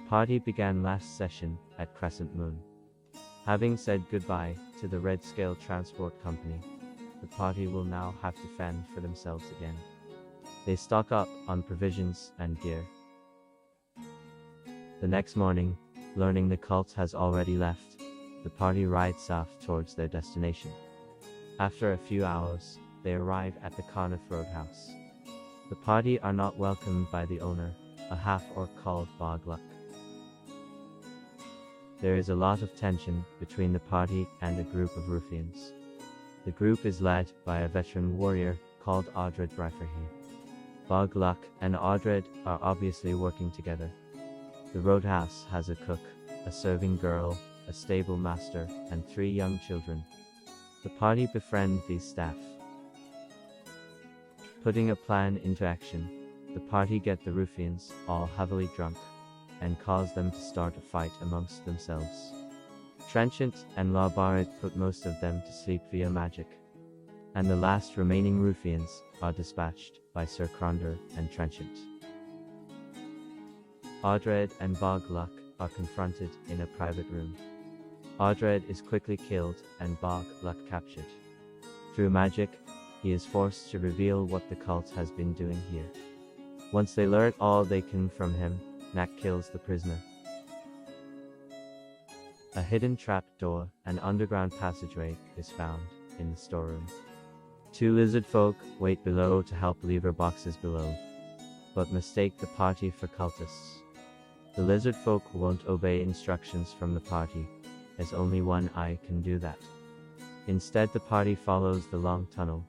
The party began last session at Crescent Moon. Having said goodbye to the Red Scale Transport Company, the party will now have to fend for themselves again. They stock up on provisions and gear. The next morning, learning the cult has already left, the party rides south towards their destination. After a few hours, they arrive at the Carnath Roadhouse. The party are not welcomed by the owner, a half-orc called Bogluck. There is a lot of tension between the party and a group of ruffians. The group is led by a veteran warrior called Audred Bryferhe. Bogluck and Audred are obviously working together. The roadhouse has a cook, a serving girl, a stable master, and 3 young children. The party befriend these staff. Putting a plan into action, the party get the ruffians all heavily drunk and cause them to start a fight amongst themselves. Trenchant and Lawbarid put most of them to sleep via magic, and the last remaining ruffians are dispatched by Sir Cronder and Trenchant. Audred and Bogluck are confronted in a private room. Audred is quickly killed and Bogluck captured. Through magic, he is forced to reveal what the cult has been doing here. Once they learn all they can from him, Knack kills the prisoner. A hidden trap door and underground passageway is found in the storeroom. 2 lizard folk wait below to help lever boxes below, but mistake the party for cultists. The lizard folk won't obey instructions from the party, as only one eye can do that. Instead, the party follows the long tunnel.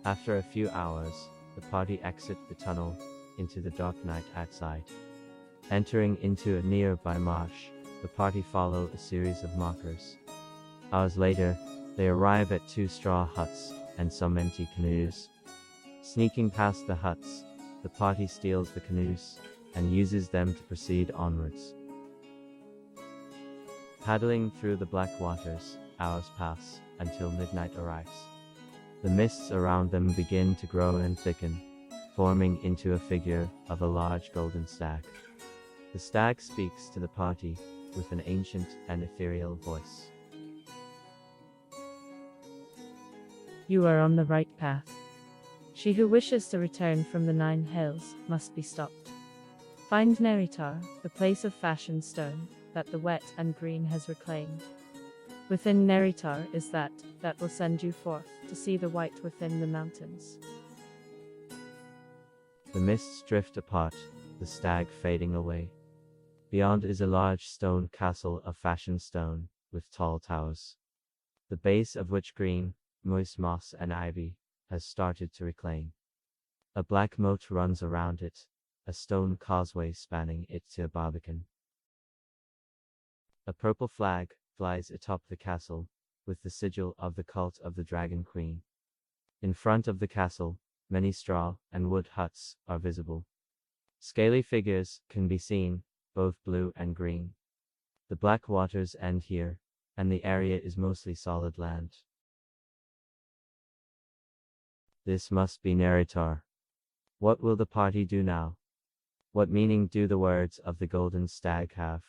After a few hours, the party exit the tunnel into the dark night outside. Entering into a nearby marsh, the party follow a series of markers. Hours later, they arrive at 2 straw huts and some empty canoes. Sneaking past the huts, the party steals the canoes and uses them to proceed onwards. Paddling through the black waters, hours pass until midnight arrives. The mists around them begin to grow and thicken, forming into a figure of a large golden stag. The stag speaks to the party with an ancient and ethereal voice. You are on the right path. She who wishes to return from the 9 hills must be stopped. Find Neritar, the place of fashioned stone that the wet and green has reclaimed. Within Neritar is that will send you forth to see the white within the mountains. The mists drift apart, the stag fading away. Beyond is a large stone castle of fashioned stone, with tall towers, the base of which green, moist moss and ivy has started to reclaim. A black moat runs around it, a stone causeway spanning it to a barbican. A purple flag flies atop the castle, with the sigil of the cult of the Dragon Queen. In front of the castle, many straw and wood huts are visible. Scaly figures can be seen, both blue and green. The black waters end here, and the area is mostly solid land. This must be Neritar. What will the party do now? What meaning do the words of the golden stag have?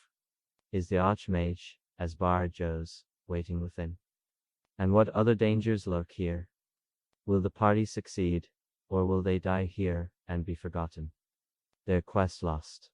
Is the Archmage, as Bar Joe's, waiting within? And what other dangers lurk here? Will the party succeed, or will they die here and be forgotten? Their quest lost.